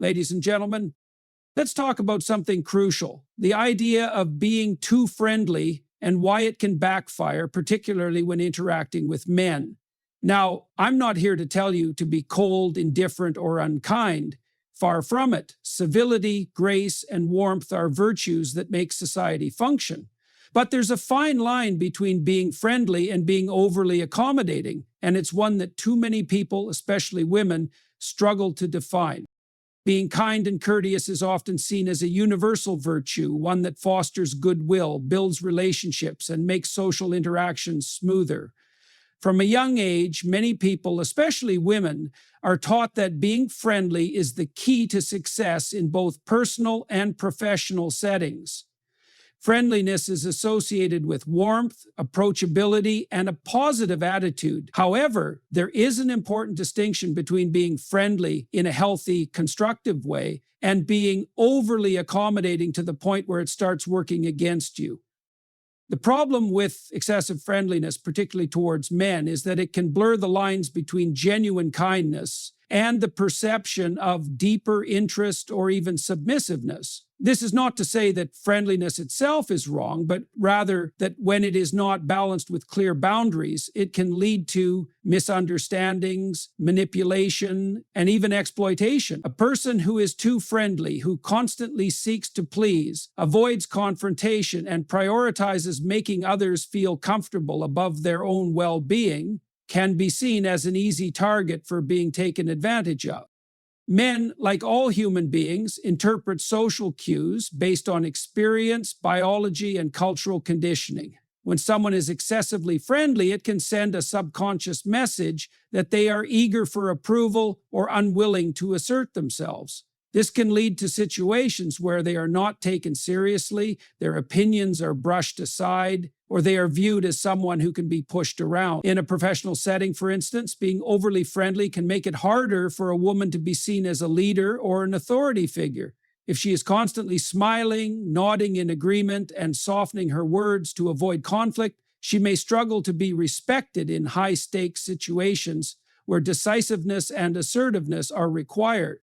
ladies and gentlemen, let's talk about something crucial: the idea of being too friendly and why it can backfire, particularly when interacting with men. Now, I'm not here to tell you to be cold, indifferent, or unkind. Far from it. Civility, grace, and warmth are virtues that make society function. But there's a fine line between being friendly and being overly accommodating, and it's one that too many people, especially women, struggle to define. Being kind and courteous is often seen as a universal virtue, one that fosters goodwill, builds relationships, and makes social interactions smoother. From a young age, many people, especially women, are taught that being friendly is the key to success in both personal and professional settings. Friendliness is associated with warmth, approachability, and a positive attitude. However, there is an important distinction between being friendly in a healthy, constructive way and being overly accommodating to the point where it starts working against you. The problem with excessive friendliness, particularly towards men, is that it can blur the lines between genuine kindness and the perception of deeper interest or even submissiveness. This is not to say that friendliness itself is wrong, but rather that when it is not balanced with clear boundaries, it can lead to misunderstandings, manipulation, and even exploitation. A person who is too friendly, who constantly seeks to please, avoids confrontation, and prioritizes making others feel comfortable above their own well-being, can be seen as an easy target for being taken advantage of. Men, like all human beings, interpret social cues based on experience, biology, and cultural conditioning. When someone is excessively friendly, it can send a subconscious message that they are eager for approval or unwilling to assert themselves. This can lead to situations where they are not taken seriously, their opinions are brushed aside, or they are viewed as someone who can be pushed around. In a professional setting, for instance, being overly friendly can make it harder for a woman to be seen as a leader or an authority figure. If she is constantly smiling, nodding in agreement, and softening her words to avoid conflict, she may struggle to be respected in high-stakes situations where decisiveness and assertiveness are required.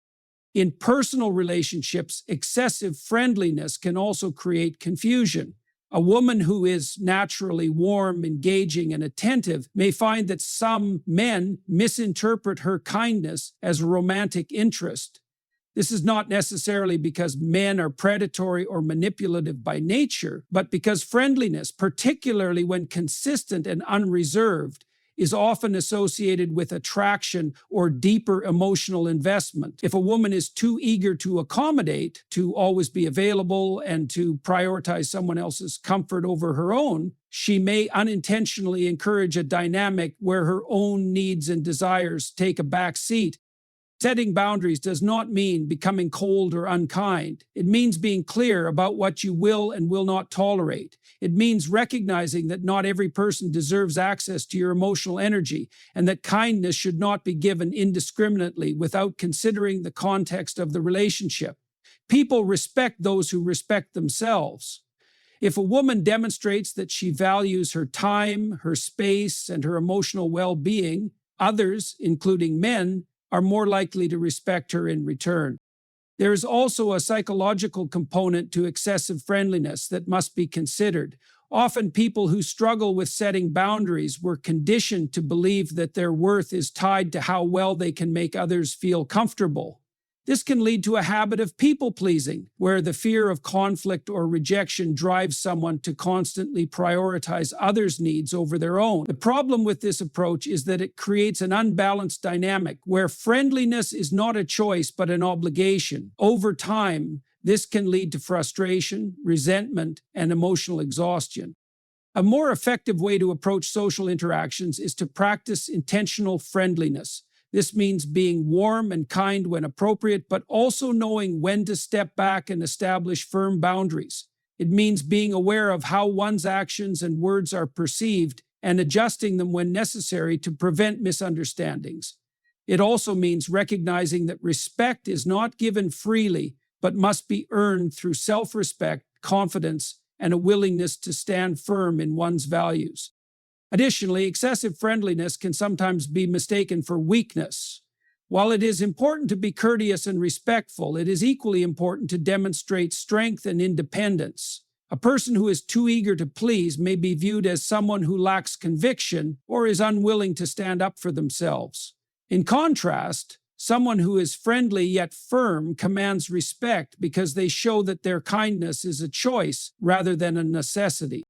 In personal relationships, excessive friendliness can also create confusion. A woman who is naturally warm, engaging, and attentive may find that some men misinterpret her kindness as romantic interest. This is not necessarily because men are predatory or manipulative by nature, but because friendliness, particularly when consistent and unreserved, is often associated with attraction or deeper emotional investment. If a woman is too eager to accommodate, to always be available, and to prioritize someone else's comfort over her own, she may unintentionally encourage a dynamic where her own needs and desires take a back seat. Setting boundaries does not mean becoming cold or unkind. It means being clear about what you will and will not tolerate. It means recognizing that not every person deserves access to your emotional energy, and that kindness should not be given indiscriminately without considering the context of the relationship. People respect those who respect themselves. If a woman demonstrates that she values her time, her space, and her emotional well-being, others, including men, are more likely to respect her in return. There is also a psychological component to excessive friendliness that must be considered. Often people who struggle with setting boundaries were conditioned to believe that their worth is tied to how well they can make others feel comfortable. This can lead to a habit of people-pleasing, where the fear of conflict or rejection drives someone to constantly prioritize others' needs over their own. The problem with this approach is that it creates an unbalanced dynamic, where friendliness is not a choice but an obligation. Over time, this can lead to frustration, resentment, and emotional exhaustion. A more effective way to approach social interactions is to practice intentional friendliness. This means being warm and kind when appropriate, but also knowing when to step back and establish firm boundaries. It means being aware of how one's actions and words are perceived and adjusting them when necessary to prevent misunderstandings. It also means recognizing that respect is not given freely, but must be earned through self-respect, confidence, and a willingness to stand firm in one's values. Additionally, excessive friendliness can sometimes be mistaken for weakness. While it is important to be courteous and respectful, it is equally important to demonstrate strength and independence. A person who is too eager to please may be viewed as someone who lacks conviction or is unwilling to stand up for themselves. In contrast, someone who is friendly yet firm commands respect because they show that their kindness is a choice rather than a necessity.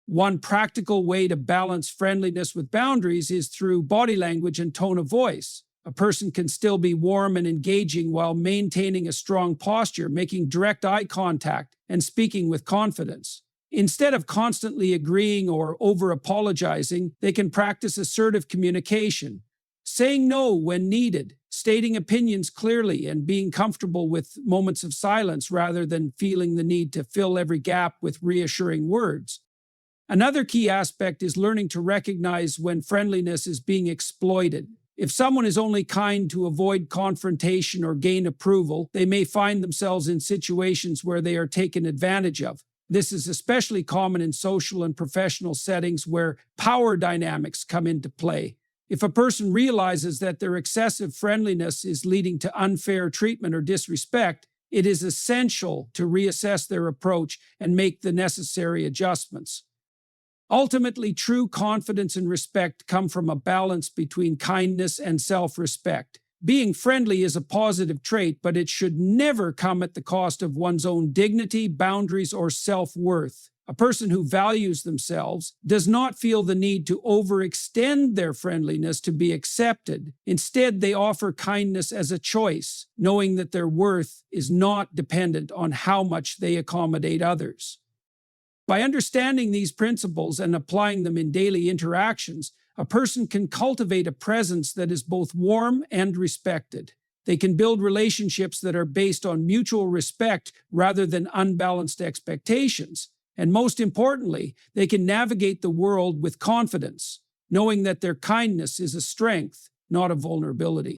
One practical way to balance friendliness with boundaries is through body language and tone of voice. A person can still be warm and engaging while maintaining a strong posture, making direct eye contact, and speaking with confidence. Instead of constantly agreeing or over-apologizing, they can practice assertive communication, saying no when needed, stating opinions clearly, and being comfortable with moments of silence rather than feeling the need to fill every gap with reassuring words. Another key aspect is learning to recognize when friendliness is being exploited. If someone is only kind to avoid confrontation or gain approval, they may find themselves in situations where they are taken advantage of. This is especially common in social and professional settings where power dynamics come into play. If a person realizes that their excessive friendliness is leading to unfair treatment or disrespect, it is essential to reassess their approach and make the necessary adjustments. Ultimately, true confidence and respect come from a balance between kindness and self-respect. Being friendly is a positive trait, but it should never come at the cost of one's own dignity, boundaries, or self-worth. A person who values themselves does not feel the need to overextend their friendliness to be accepted. Instead, they offer kindness as a choice, knowing that their worth is not dependent on how much they accommodate others. By understanding these principles and applying them in daily interactions, a person can cultivate a presence that is both warm and respected. They can build relationships that are based on mutual respect rather than unbalanced expectations. And most importantly, they can navigate the world with confidence, knowing that their kindness is a strength, not a vulnerability.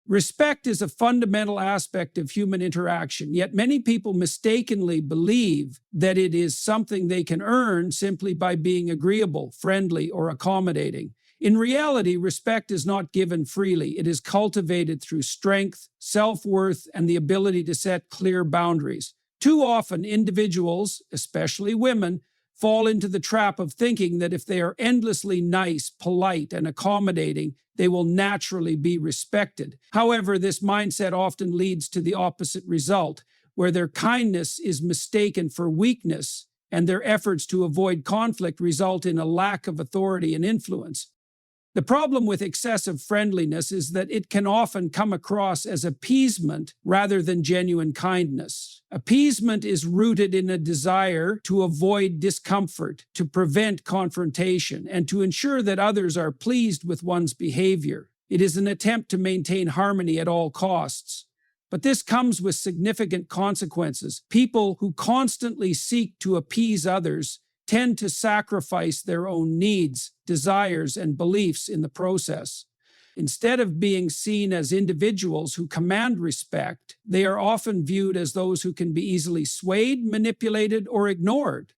Respect is a fundamental aspect of human interaction, yet many people mistakenly believe that it is something they can earn simply by being agreeable, friendly, or accommodating. In reality, respect is not given freely. It is cultivated through strength, self-worth, and the ability to set clear boundaries. Too often, individuals, especially women, fall into the trap of thinking that if they are endlessly nice, polite, and accommodating, they will naturally be respected. However, this mindset often leads to the opposite result, where their kindness is mistaken for weakness, and their efforts to avoid conflict result in a lack of authority and influence. The problem with excessive friendliness is that it can often come across as appeasement rather than genuine kindness. Appeasement is rooted in a desire to avoid discomfort, to prevent confrontation, and to ensure that others are pleased with one's behavior. It is an attempt to maintain harmony at all costs. But this comes with significant consequences. People who constantly seek to appease others tend to sacrifice their own needs, desires, and beliefs in the process. Instead of being seen as individuals who command respect, they are often viewed as those who can be easily swayed, manipulated, or ignored.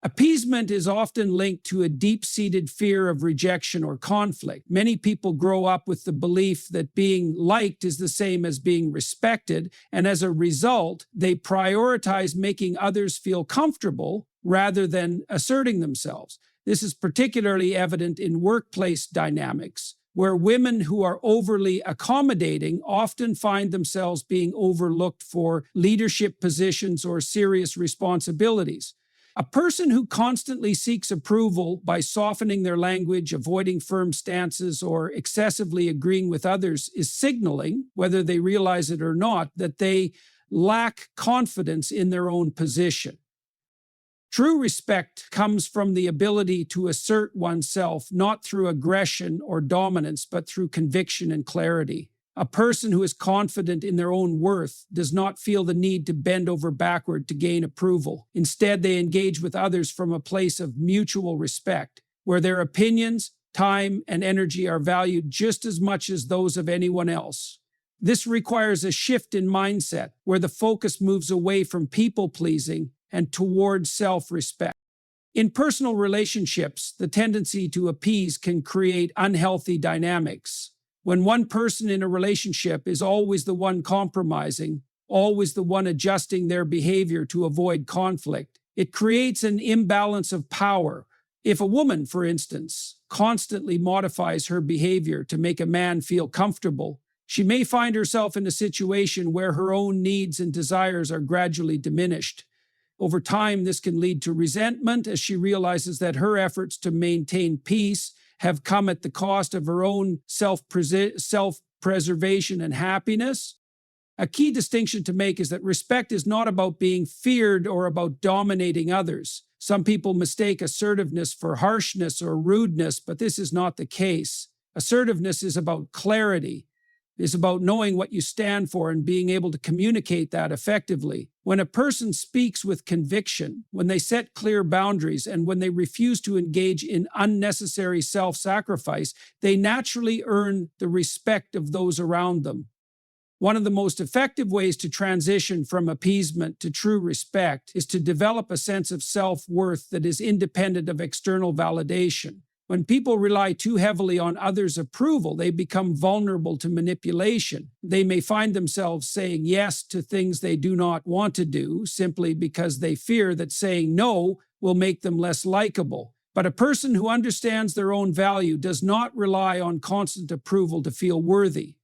Appeasement is often linked to a deep-seated fear of rejection or conflict. Many people grow up with the belief that being liked is the same as being respected, and as a result, they prioritize making others feel comfortable rather than asserting themselves. This is particularly evident in workplace dynamics, where women who are overly accommodating often find themselves being overlooked for leadership positions or serious responsibilities. A person who constantly seeks approval by softening their language, avoiding firm stances, or excessively agreeing with others is signaling, whether they realize it or not, that they lack confidence in their own position. True respect comes from the ability to assert oneself not through aggression or dominance, but through conviction and clarity. A person who is confident in their own worth does not feel the need to bend over backward to gain approval. Instead, they engage with others from a place of mutual respect, where their opinions, time, and energy are valued just as much as those of anyone else. This requires a shift in mindset, where the focus moves away from people-pleasing and towards self-respect. In personal relationships, the tendency to appease can create unhealthy dynamics. When one person in a relationship is always the one compromising, always the one adjusting their behavior to avoid conflict, it creates an imbalance of power. If a woman, for instance, constantly modifies her behavior to make a man feel comfortable, she may find herself in a situation where her own needs and desires are gradually diminished. Over time, this can lead to resentment as she realizes that her efforts to maintain peace have come at the cost of her own self-preservation and happiness. A key distinction to make is that respect is not about being feared or about dominating others. Some people mistake assertiveness for harshness or rudeness, but this is not the case. Assertiveness is about clarity. It's about knowing what you stand for and being able to communicate that effectively. When a person speaks with conviction, when they set clear boundaries, and when they refuse to engage in unnecessary self-sacrifice, they naturally earn the respect of those around them. One of the most effective ways to transition from appeasement to true respect is to develop a sense of self-worth that is independent of external validation. When people rely too heavily on others' approval, they become vulnerable to manipulation. They may find themselves saying yes to things they do not want to do simply because they fear that saying no will make them less likable. But a person who understands their own value does not rely on constant approval to feel worthy.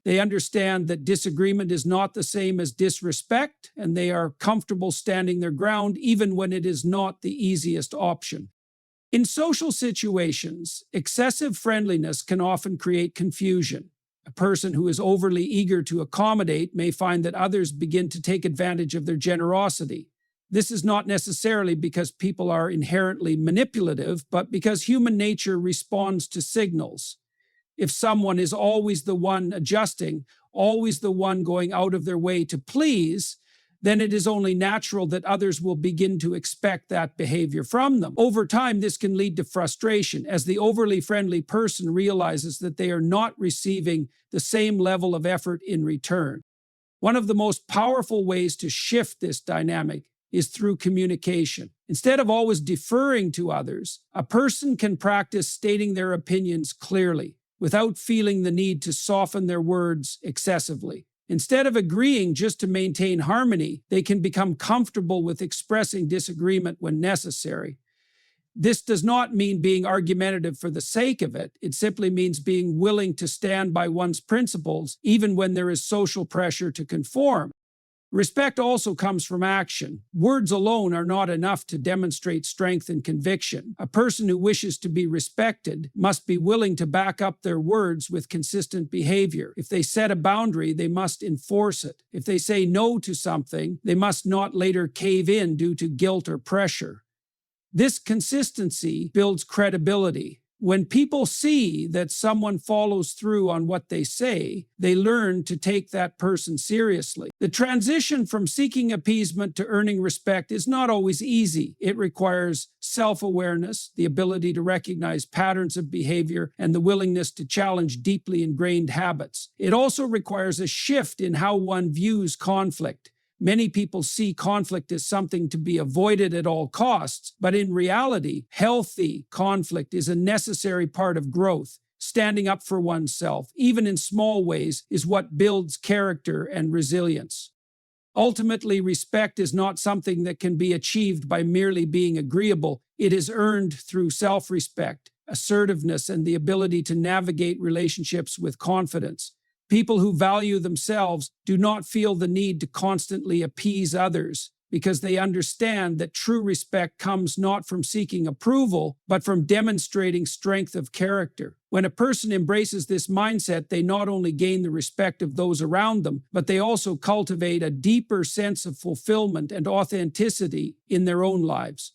They understand that disagreement is not the same as disrespect, and they are comfortable standing their ground even when it is not the easiest option. In social situations, excessive friendliness can often create confusion. A person who is overly eager to accommodate may find that others begin to take advantage of their generosity. This is not necessarily because people are inherently manipulative, but because human nature responds to signals. If someone is always the one adjusting, always the one going out of their way to please, then it is only natural that others will begin to expect that behavior from them. Over time, this can lead to frustration as the overly friendly person realizes that they are not receiving the same level of effort in return. One of the most powerful ways to shift this dynamic is through communication. Instead of always deferring to others, a person can practice stating their opinions clearly, without feeling the need to soften their words excessively. Instead of agreeing just to maintain harmony, they can become comfortable with expressing disagreement when necessary. This does not mean being argumentative for the sake of it. It simply means being willing to stand by one's principles, even when there is social pressure to conform. Respect also comes from action. Words alone are not enough to demonstrate strength and conviction. A person who wishes to be respected must be willing to back up their words with consistent behavior. If they set a boundary, they must enforce it. If they say no to something, they must not later cave in due to guilt or pressure. This consistency builds credibility. When people see that someone follows through on what they say, they learn to take that person seriously. The transition from seeking appeasement to earning respect is not always easy. It requires self-awareness, the ability to recognize patterns of behavior, and the willingness to challenge deeply ingrained habits. It also requires a shift in how one views conflict. Many people see conflict as something to be avoided at all costs, but in reality, healthy conflict is a necessary part of growth. Standing up for oneself, even in small ways, is what builds character and resilience. Ultimately, respect is not something that can be achieved by merely being agreeable. It is earned through self-respect, assertiveness, and the ability to navigate relationships with confidence. People who value themselves do not feel the need to constantly appease others because they understand that true respect comes not from seeking approval, but from demonstrating strength of character. When a person embraces this mindset, they not only gain the respect of those around them, but they also cultivate a deeper sense of fulfillment and authenticity in their own lives.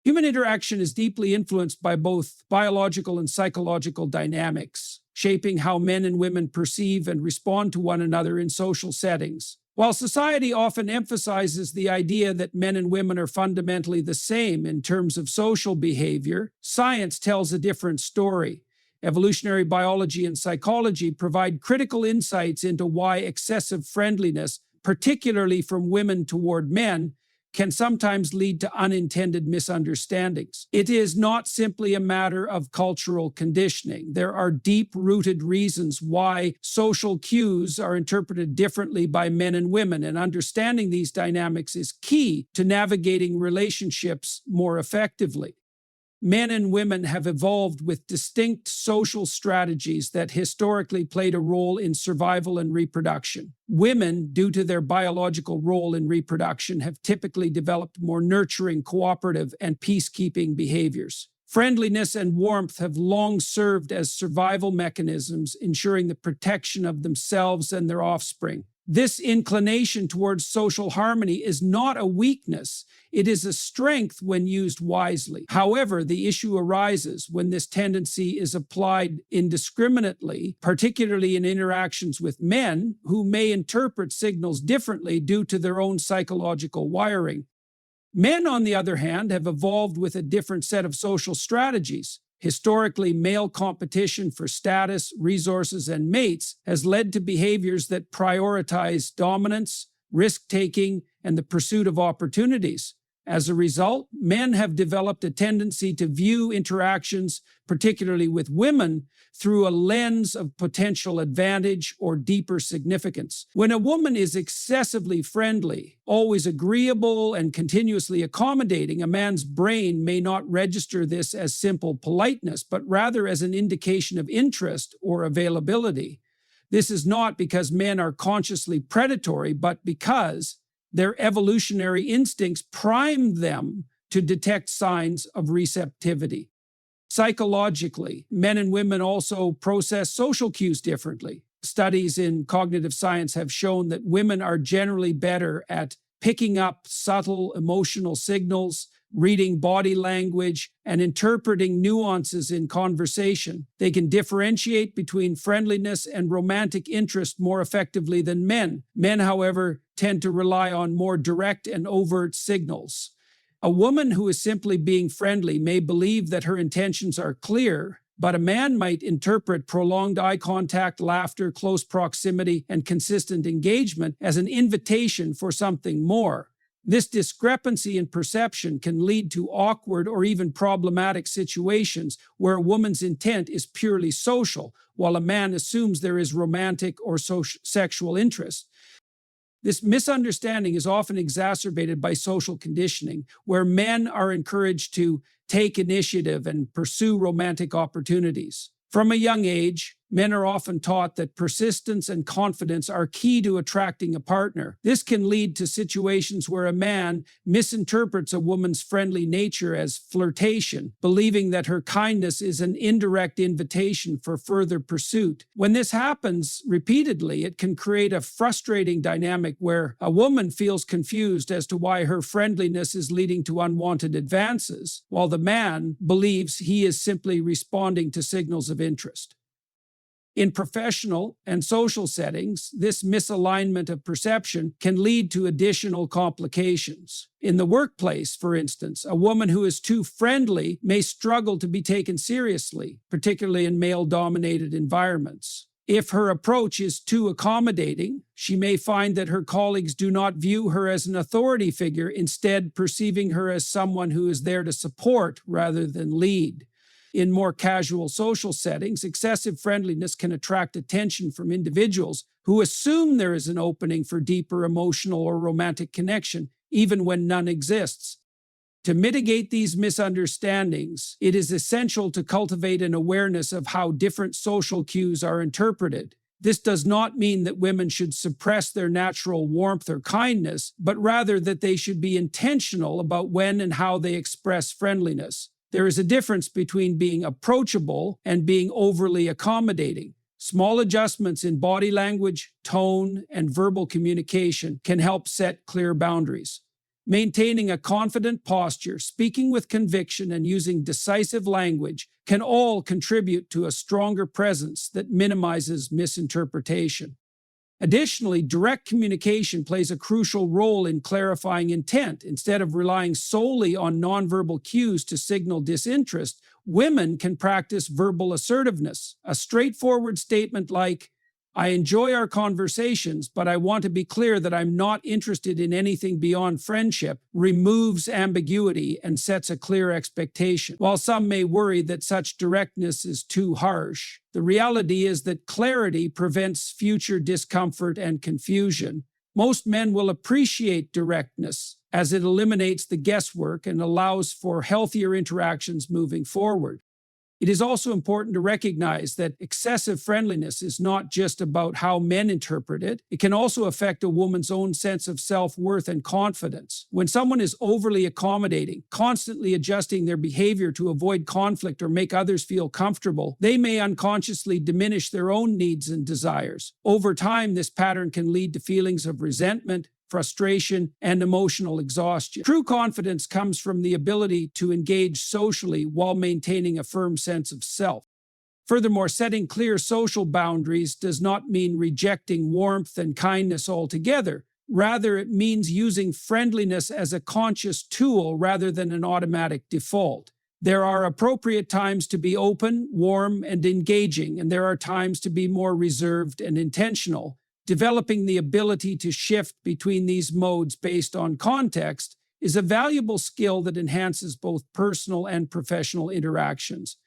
Human interaction is deeply influenced by both biological and psychological dynamics, shaping how men and women perceive and respond to one another in social settings. While society often emphasizes the idea that men and women are fundamentally the same in terms of social behavior, science tells a different story. Evolutionary biology and psychology provide critical insights into why excessive friendliness, particularly from women toward men, can sometimes lead to unintended misunderstandings. It is not simply a matter of cultural conditioning. There are deep-rooted reasons why social cues are interpreted differently by men and women, and understanding these dynamics is key to navigating relationships more effectively. Men and women have evolved with distinct social strategies that historically played a role in survival and reproduction. Women, due to their biological role in reproduction, have typically developed more nurturing, cooperative, and peacekeeping behaviors. Friendliness and warmth have long served as survival mechanisms, ensuring the protection of themselves and their offspring. This inclination towards social harmony is not a weakness, it is a strength when used wisely. However, the issue arises when this tendency is applied indiscriminately, particularly in interactions with men who may interpret signals differently due to their own psychological wiring. Men, on the other hand, have evolved with a different set of social strategies. Historically, male competition for status, resources, and mates has led to behaviors that prioritize dominance, risk-taking, and the pursuit of opportunities. As a result, men have developed a tendency to view interactions, particularly with women, through a lens of potential advantage or deeper significance. When a woman is excessively friendly, always agreeable, and continuously accommodating, a man's brain may not register this as simple politeness, but rather as an indication of interest or availability. This is not because men are consciously predatory, but because their evolutionary instincts prime them to detect signs of receptivity. Psychologically, men and women also process social cues differently. Studies in cognitive science have shown that women are generally better at picking up subtle emotional signals, reading body language, and interpreting nuances in conversation. They can differentiate between friendliness and romantic interest more effectively than men. Men, however, tend to rely on more direct and overt signals. A woman who is simply being friendly may believe that her intentions are clear, but a man might interpret prolonged eye contact, laughter, close proximity, and consistent engagement as an invitation for something more. This discrepancy in perception can lead to awkward or even problematic situations where a woman's intent is purely social, while a man assumes there is romantic or sexual interest. This misunderstanding is often exacerbated by social conditioning, where men are encouraged to take initiative and pursue romantic opportunities. From a young age, men are often taught that persistence and confidence are key to attracting a partner. This can lead to situations where a man misinterprets a woman's friendly nature as flirtation, believing that her kindness is an indirect invitation for further pursuit. When this happens repeatedly, it can create a frustrating dynamic where a woman feels confused as to why her friendliness is leading to unwanted advances, while the man believes he is simply responding to signals of interest. In professional and social settings, this misalignment of perception can lead to additional complications. In the workplace, for instance, a woman who is too friendly may struggle to be taken seriously, particularly in male-dominated environments. If her approach is too accommodating, she may find that her colleagues do not view her as an authority figure, instead perceiving her as someone who is there to support rather than lead. In more casual social settings, excessive friendliness can attract attention from individuals who assume there is an opening for deeper emotional or romantic connection, even when none exists. To mitigate these misunderstandings, it is essential to cultivate an awareness of how different social cues are interpreted. This does not mean that women should suppress their natural warmth or kindness, but rather that they should be intentional about when and how they express friendliness. There is a difference between being approachable and being overly accommodating. Small adjustments in body language, tone, and verbal communication can help set clear boundaries. Maintaining a confident posture, speaking with conviction, and using decisive language can all contribute to a stronger presence that minimizes misinterpretation. Additionally, direct communication plays a crucial role in clarifying intent. Instead of relying solely on nonverbal cues to signal disinterest, women can practice verbal assertiveness. A straightforward statement like, I enjoy our conversations, but I want to be clear that I'm not interested in anything beyond friendship, removes ambiguity and sets a clear expectation. While some may worry that such directness is too harsh, the reality is that clarity prevents future discomfort and confusion. Most men will appreciate directness as it eliminates the guesswork and allows for healthier interactions moving forward. It is also important to recognize that excessive friendliness is not just about how men interpret it. It can also affect a woman's own sense of self-worth and confidence. When someone is overly accommodating, constantly adjusting their behavior to avoid conflict or make others feel comfortable, they may unconsciously diminish their own needs and desires. Over time, this pattern can lead to feelings of resentment, frustration, and emotional exhaustion. True confidence comes from the ability to engage socially while maintaining a firm sense of self. Furthermore, setting clear social boundaries does not mean rejecting warmth and kindness altogether. Rather, it means using friendliness as a conscious tool rather than an automatic default. There are appropriate times to be open, warm, and engaging, and there are times to be more reserved and intentional. Developing the ability to shift between these modes based on context is a valuable skill that enhances both personal and professional interactions.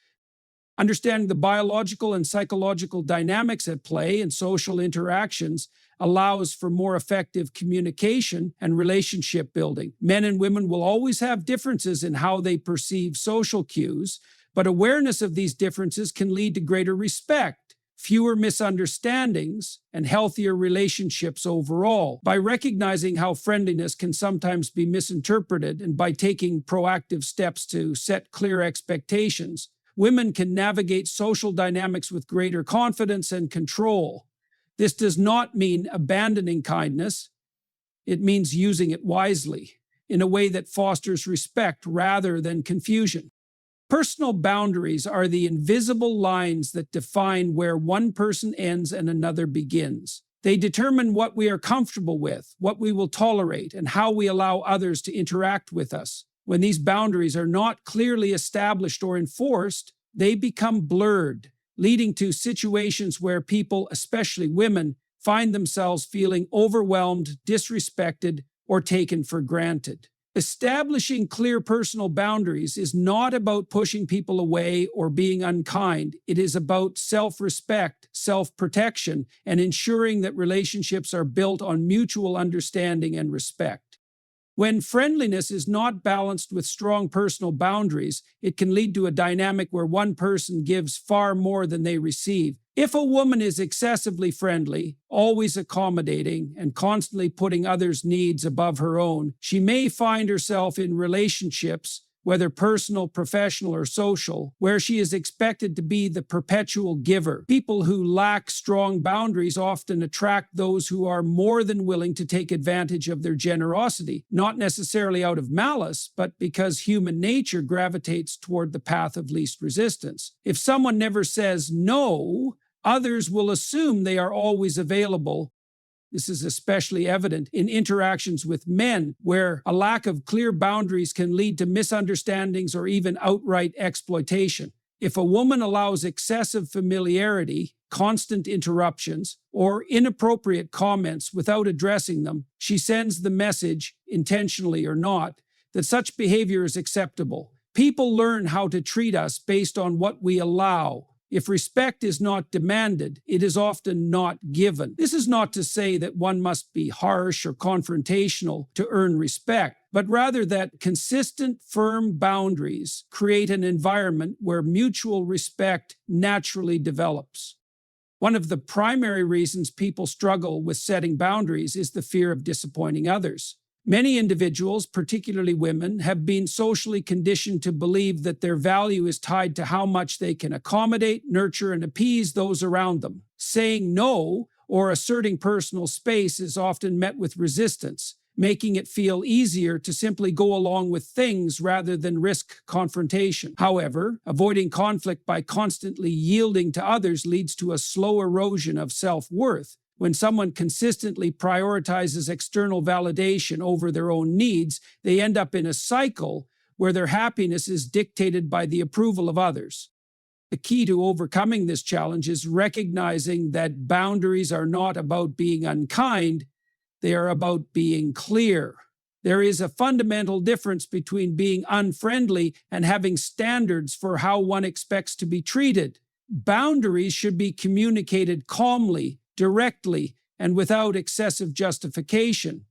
Understanding the biological and psychological dynamics at play in social interactions allows for more effective communication and relationship building. Men and women will always have differences in how they perceive social cues, but awareness of these differences can lead to greater respect, fewer misunderstandings, and healthier relationships overall. By recognizing how friendliness can sometimes be misinterpreted and by taking proactive steps to set clear expectations, women can navigate social dynamics with greater confidence and control. This does not mean abandoning kindness. It means using it wisely, in a way that fosters respect rather than confusion. Personal boundaries are the invisible lines that define where one person ends and another begins. They determine what we are comfortable with, what we will tolerate, and how we allow others to interact with us. When these boundaries are not clearly established or enforced, they become blurred, leading to situations where people, especially women, find themselves feeling overwhelmed, disrespected, or taken for granted. Establishing clear personal boundaries is not about pushing people away or being unkind. It is about self-respect, self-protection, and ensuring that relationships are built on mutual understanding and respect. When friendliness is not balanced with strong personal boundaries, it can lead to a dynamic where one person gives far more than they receive. If a woman is excessively friendly, always accommodating, and constantly putting others' needs above her own, she may find herself in relationships, whether personal, professional, or social, where she is expected to be the perpetual giver. People who lack strong boundaries often attract those who are more than willing to take advantage of their generosity, not necessarily out of malice, but because human nature gravitates toward the path of least resistance. If someone never says no, others will assume they are always available. This is especially evident in interactions with men, where a lack of clear boundaries can lead to misunderstandings or even outright exploitation. If a woman allows excessive familiarity, constant interruptions, or inappropriate comments without addressing them, she sends the message, intentionally or not, that such behavior is acceptable. People learn how to treat us based on what we allow. If respect is not demanded, it is often not given. This is not to say that one must be harsh or confrontational to earn respect, but rather that consistent, firm boundaries create an environment where mutual respect naturally develops. One of the primary reasons people struggle with setting boundaries is the fear of disappointing others. Many individuals, particularly women, have been socially conditioned to believe that their value is tied to how much they can accommodate, nurture, and appease those around them. Saying no or asserting personal space is often met with resistance, making it feel easier to simply go along with things rather than risk confrontation. However, avoiding conflict by constantly yielding to others leads to a slow erosion of self-worth. When someone consistently prioritizes external validation over their own needs, they end up in a cycle where their happiness is dictated by the approval of others. The key to overcoming this challenge is recognizing that boundaries are not about being unkind, they are about being clear. There is a fundamental difference between being unfriendly and having standards for how one expects to be treated. Boundaries should be communicated calmly, directly, and without excessive justification.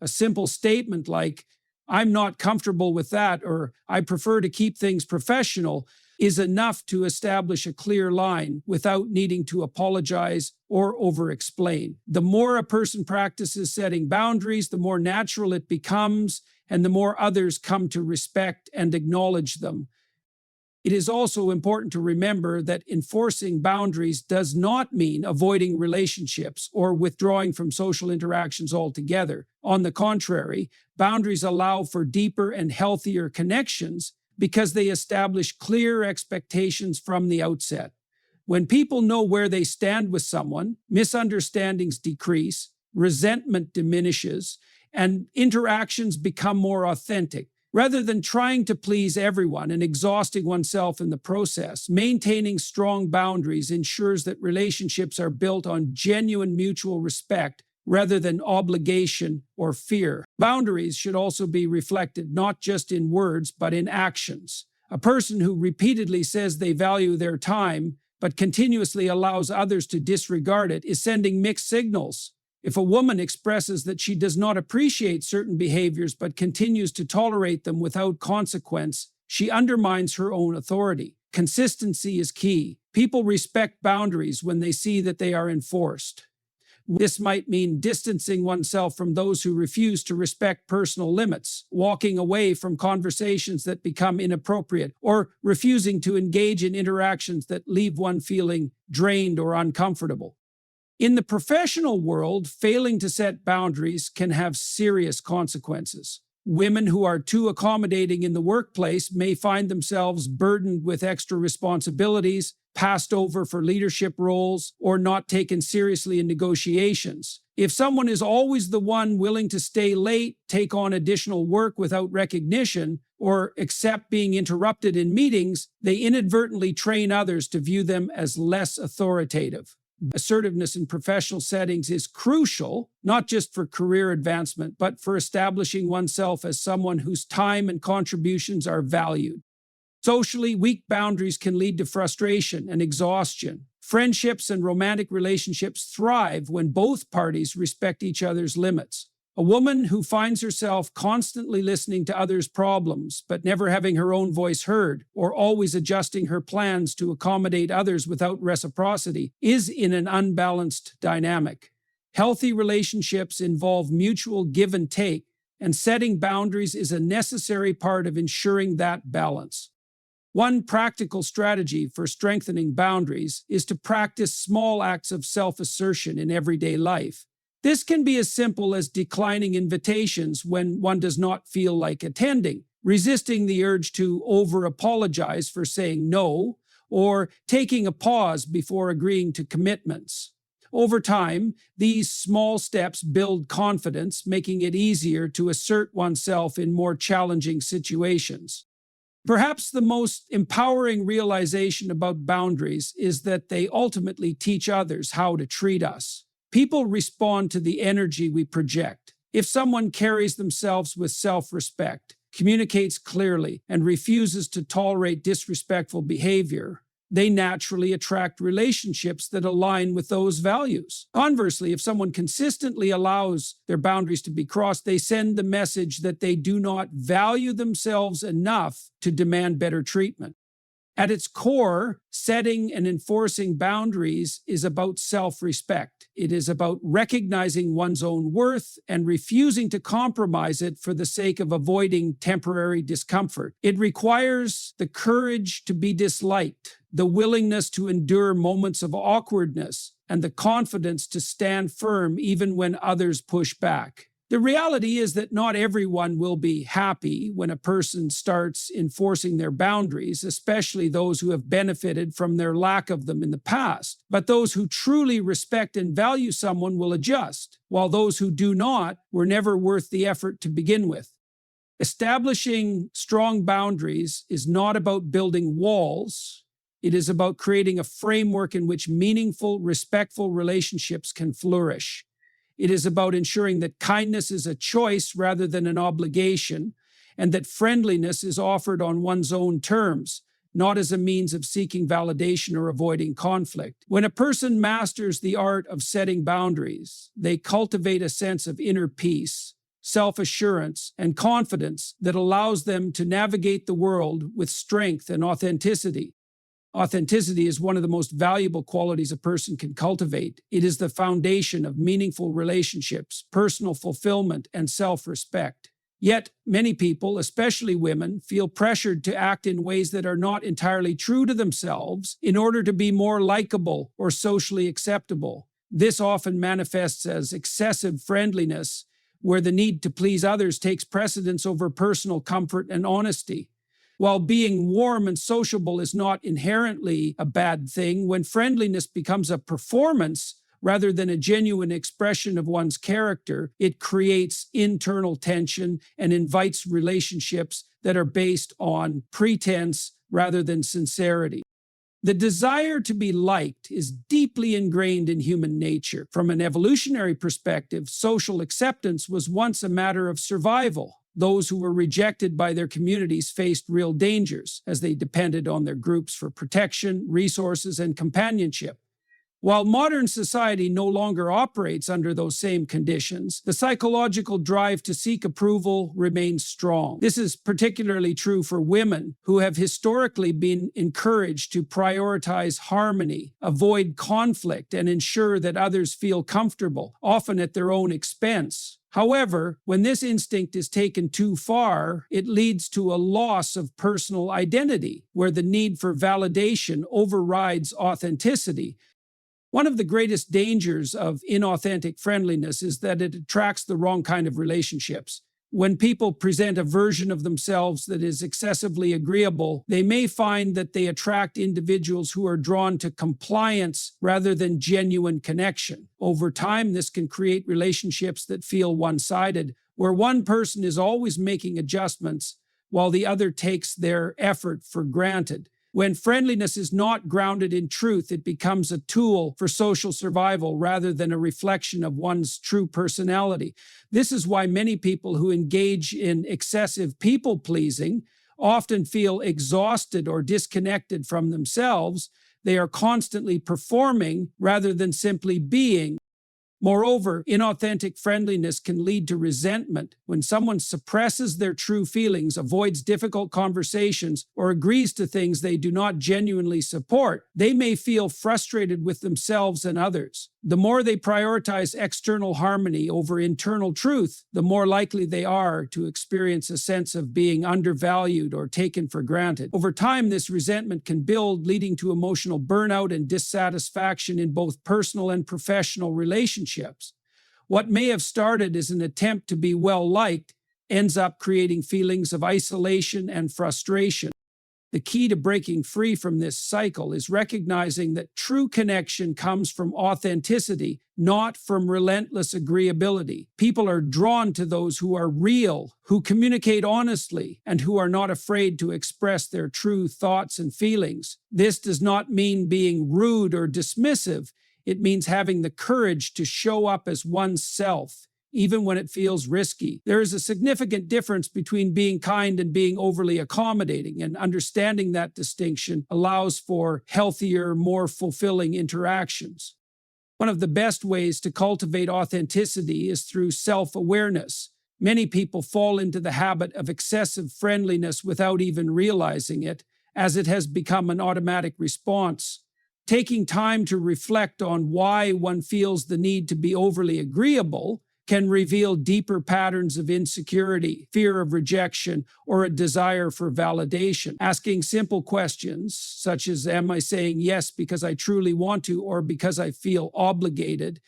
A simple statement like, "I'm not comfortable with that," or "I prefer to keep things professional," is enough to establish a clear line without needing to apologize or over-explain. The more a person practices setting boundaries, the more natural it becomes, and the more others come to respect and acknowledge them. It is also important to remember that enforcing boundaries does not mean avoiding relationships or withdrawing from social interactions altogether. On the contrary, boundaries allow for deeper and healthier connections because they establish clear expectations from the outset. When people know where they stand with someone, misunderstandings decrease, resentment diminishes, and interactions become more authentic. Rather than trying to please everyone and exhausting oneself in the process, maintaining strong boundaries ensures that relationships are built on genuine mutual respect rather than obligation or fear. Boundaries should also be reflected not just in words but in actions. A person who repeatedly says they value their time but continuously allows others to disregard it is sending mixed signals. If a woman expresses that she does not appreciate certain behaviors but continues to tolerate them without consequence, she undermines her own authority. Consistency is key. People respect boundaries when they see that they are enforced. This might mean distancing oneself from those who refuse to respect personal limits, walking away from conversations that become inappropriate, or refusing to engage in interactions that leave one feeling drained or uncomfortable. In the professional world, failing to set boundaries can have serious consequences. Women who are too accommodating in the workplace may find themselves burdened with extra responsibilities, passed over for leadership roles, or not taken seriously in negotiations. If someone is always the one willing to stay late, take on additional work without recognition, or accept being interrupted in meetings, they inadvertently train others to view them as less authoritative. Assertiveness in professional settings is crucial, not just for career advancement, but for establishing oneself as someone whose time and contributions are valued. Socially, weak boundaries can lead to frustration and exhaustion. Friendships and romantic relationships thrive when both parties respect each other's limits. A woman who finds herself constantly listening to others' problems, but never having her own voice heard, or always adjusting her plans to accommodate others without reciprocity, is in an unbalanced dynamic. Healthy relationships involve mutual give and take, and setting boundaries is a necessary part of ensuring that balance. One practical strategy for strengthening boundaries is to practice small acts of self-assertion in everyday life. This can be as simple as declining invitations when one does not feel like attending, resisting the urge to over-apologize for saying no, or taking a pause before agreeing to commitments. Over time, these small steps build confidence, making it easier to assert oneself in more challenging situations. Perhaps the most empowering realization about boundaries is that they ultimately teach others how to treat us. People respond to the energy we project. If someone carries themselves with self-respect, communicates clearly, and refuses to tolerate disrespectful behavior, they naturally attract relationships that align with those values. Conversely, if someone consistently allows their boundaries to be crossed, they send the message that they do not value themselves enough to demand better treatment. At its core, setting and enforcing boundaries is about self-respect. It is about recognizing one's own worth and refusing to compromise it for the sake of avoiding temporary discomfort. It requires the courage to be disliked, the willingness to endure moments of awkwardness, and the confidence to stand firm even when others push back. The reality is that not everyone will be happy when a person starts enforcing their boundaries, especially those who have benefited from their lack of them in the past. But those who truly respect and value someone will adjust, while those who do not were never worth the effort to begin with. Establishing strong boundaries is not about building walls. It is about creating a framework in which meaningful, respectful relationships can flourish. It is about ensuring that kindness is a choice rather than an obligation, and that friendliness is offered on one's own terms, not as a means of seeking validation or avoiding conflict. When a person masters the art of setting boundaries, they cultivate a sense of inner peace, self-assurance, and confidence that allows them to navigate the world with strength and authenticity. Authenticity is one of the most valuable qualities a person can cultivate. It is the foundation of meaningful relationships, personal fulfillment, and self-respect. Yet, many people, especially women, feel pressured to act in ways that are not entirely true to themselves in order to be more likable or socially acceptable. This often manifests as excessive friendliness, where the need to please others takes precedence over personal comfort and honesty. While being warm and sociable is not inherently a bad thing, when friendliness becomes a performance rather than a genuine expression of one's character, it creates internal tension and invites relationships that are based on pretense rather than sincerity. The desire to be liked is deeply ingrained in human nature. From an evolutionary perspective, social acceptance was once a matter of survival. Those who were rejected by their communities faced real dangers, as they depended on their groups for protection, resources, and companionship. While modern society no longer operates under those same conditions, the psychological drive to seek approval remains strong. This is particularly true for women, who have historically been encouraged to prioritize harmony, avoid conflict, and ensure that others feel comfortable, often at their own expense. However, when this instinct is taken too far, it leads to a loss of personal identity, where the need for validation overrides authenticity. One of the greatest dangers of inauthentic friendliness is that it attracts the wrong kind of relationships. When people present a version of themselves that is excessively agreeable, they may find that they attract individuals who are drawn to compliance rather than genuine connection. Over time, this can create relationships that feel one-sided, where one person is always making adjustments while the other takes their effort for granted. When friendliness is not grounded in truth, it becomes a tool for social survival rather than a reflection of one's true personality. This is why many people who engage in excessive people-pleasing often feel exhausted or disconnected from themselves. They are constantly performing rather than simply being. Moreover, inauthentic friendliness can lead to resentment. When someone suppresses their true feelings, avoids difficult conversations, or agrees to things they do not genuinely support, they may feel frustrated with themselves and others. The more they prioritize external harmony over internal truth, the more likely they are to experience a sense of being undervalued or taken for granted. Over time, this resentment can build, leading to emotional burnout and dissatisfaction in both personal and professional relationships. What may have started as an attempt to be well-liked ends up creating feelings of isolation and frustration. The key to breaking free from this cycle is recognizing that true connection comes from authenticity, not from relentless agreeability. People are drawn to those who are real, who communicate honestly, and who are not afraid to express their true thoughts and feelings. This does not mean being rude or dismissive. It means having the courage to show up as oneself, even when it feels risky. There is a significant difference between being kind and being overly accommodating, and understanding that distinction allows for healthier, more fulfilling interactions. One of the best ways to cultivate authenticity is through self-awareness. Many people fall into the habit of excessive friendliness without even realizing it, as it has become an automatic response. Taking time to reflect on why one feels the need to be overly agreeable can reveal deeper patterns of insecurity, fear of rejection, or a desire for validation. Asking simple questions, such as, am I saying yes because I truly want to or because I feel obligated,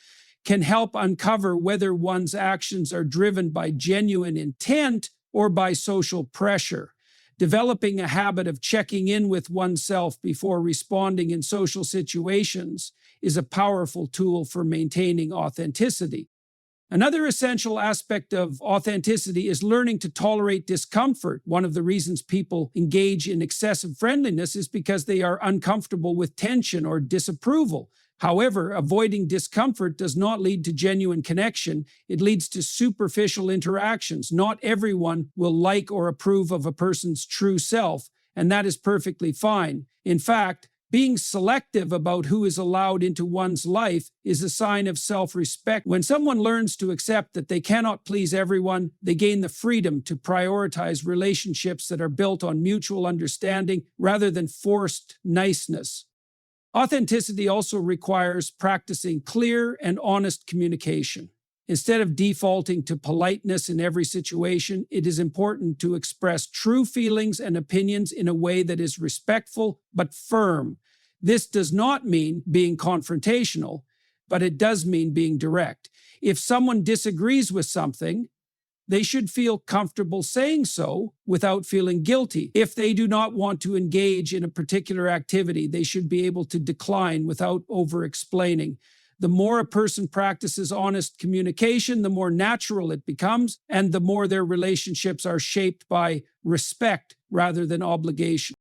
can help uncover whether one's actions are driven by genuine intent or by social pressure. Developing a habit of checking in with oneself before responding in social situations is a powerful tool for maintaining authenticity. Another essential aspect of authenticity is learning to tolerate discomfort. One of the reasons people engage in excessive friendliness is because they are uncomfortable with tension or disapproval. However, avoiding discomfort does not lead to genuine connection. It leads to superficial interactions. Not everyone will like or approve of a person's true self, and that is perfectly fine. In fact, being selective about who is allowed into one's life is a sign of self-respect. When someone learns to accept that they cannot please everyone, they gain the freedom to prioritize relationships that are built on mutual understanding rather than forced niceness. Authenticity also requires practicing clear and honest communication. Instead of defaulting to politeness in every situation, it is important to express true feelings and opinions in a way that is respectful but firm. This does not mean being confrontational, but it does mean being direct. If someone disagrees with something, they should feel comfortable saying so without feeling guilty. If they do not want to engage in a particular activity, they should be able to decline without over-explaining. The more a person practices honest communication, the more natural it becomes, and the more their relationships are shaped by respect rather than obligation.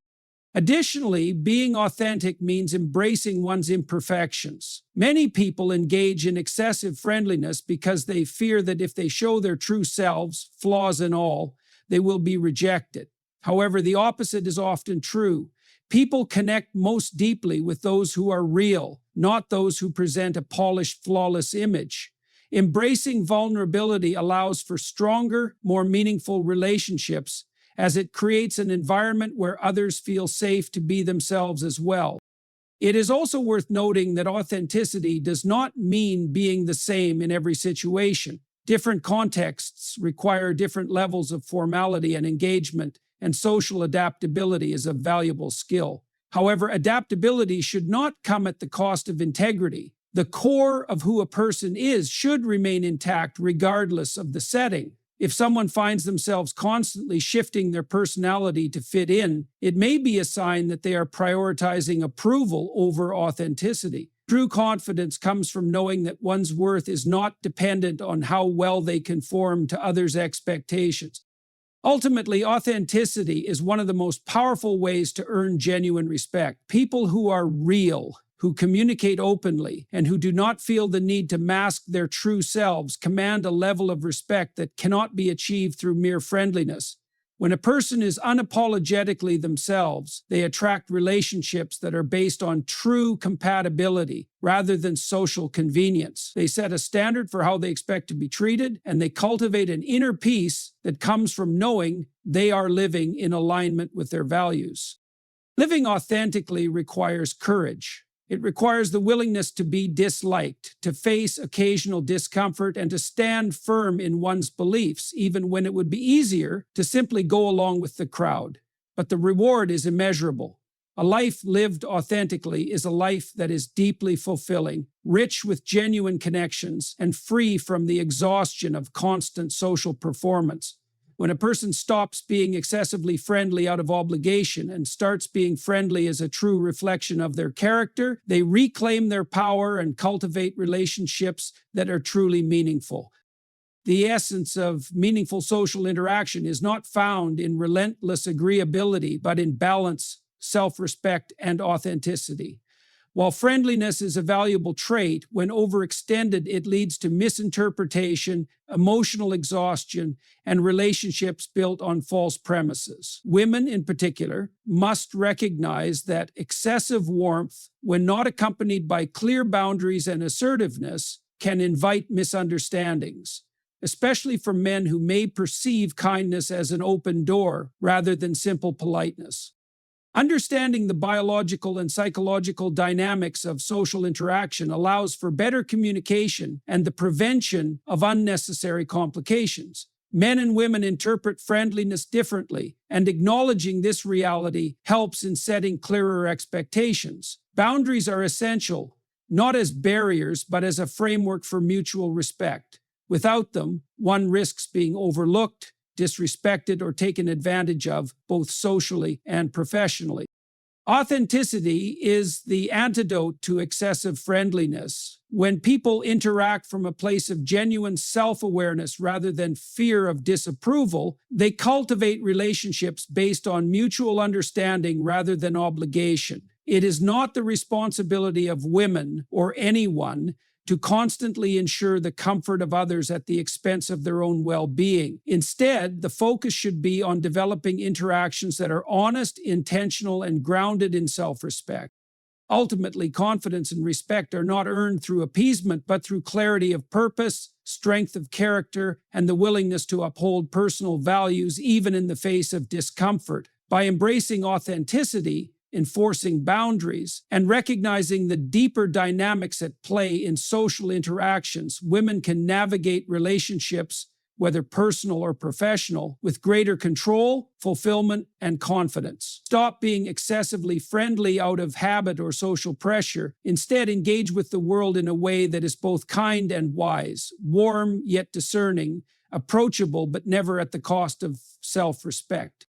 Additionally, being authentic means embracing one's imperfections. Many people engage in excessive friendliness because they fear that if they show their true selves, flaws and all, they will be rejected. However, the opposite is often true. People connect most deeply with those who are real, not those who present a polished, flawless image. Embracing vulnerability allows for stronger, more meaningful relationships, as it creates an environment where others feel safe to be themselves as well. It is also worth noting that authenticity does not mean being the same in every situation. Different contexts require different levels of formality and engagement, and social adaptability is a valuable skill. However, adaptability should not come at the cost of integrity. The core of who a person is should remain intact regardless of the setting. If someone finds themselves constantly shifting their personality to fit in, it may be a sign that they are prioritizing approval over authenticity. True confidence comes from knowing that one's worth is not dependent on how well they conform to others' expectations. Ultimately, authenticity is one of the most powerful ways to earn genuine respect. People who are real, who communicate openly, and who do not feel the need to mask their true selves command a level of respect that cannot be achieved through mere friendliness. When a person is unapologetically themselves, they attract relationships that are based on true compatibility rather than social convenience. They set a standard for how they expect to be treated, and they cultivate an inner peace that comes from knowing they are living in alignment with their values. Living authentically requires courage. It requires the willingness to be disliked, to face occasional discomfort, and to stand firm in one's beliefs, even when it would be easier to simply go along with the crowd. But the reward is immeasurable. A life lived authentically is a life that is deeply fulfilling, rich with genuine connections, and free from the exhaustion of constant social performance. When a person stops being excessively friendly out of obligation and starts being friendly as a true reflection of their character, they reclaim their power and cultivate relationships that are truly meaningful. The essence of meaningful social interaction is not found in relentless agreeability, but in balance, self-respect, and authenticity. While friendliness is a valuable trait, when overextended, it leads to misinterpretation, emotional exhaustion, and relationships built on false premises. Women, in particular, must recognize that excessive warmth, when not accompanied by clear boundaries and assertiveness, can invite misunderstandings, especially from men who may perceive kindness as an open door rather than simple politeness. Understanding the biological and psychological dynamics of social interaction allows for better communication and the prevention of unnecessary complications. Men and women interpret friendliness differently, and acknowledging this reality helps in setting clearer expectations. Boundaries are essential, not as barriers, but as a framework for mutual respect. Without them, one risks being overlooked, disrespected, or taken advantage of, both socially and professionally. Authenticity is the antidote to excessive friendliness. When people interact from a place of genuine self awareness rather than fear of disapproval, they cultivate relationships based on mutual understanding rather than obligation. It is not the responsibility of women or anyone to constantly ensure the comfort of others at the expense of their own well being. Instead, the focus should be on developing interactions that are honest, intentional, and grounded in self respect. Ultimately, confidence and respect are not earned through appeasement, but through clarity of purpose, strength of character, and the willingness to uphold personal values even in the face of discomfort. By embracing authenticity, enforcing boundaries, and recognizing the deeper dynamics at play in social interactions, women can navigate relationships, whether personal or professional, with greater control, fulfillment, and confidence. Stop being excessively friendly out of habit or social pressure. Instead, engage with the world in a way that is both kind and wise, warm yet discerning, approachable but never at the cost of self-respect.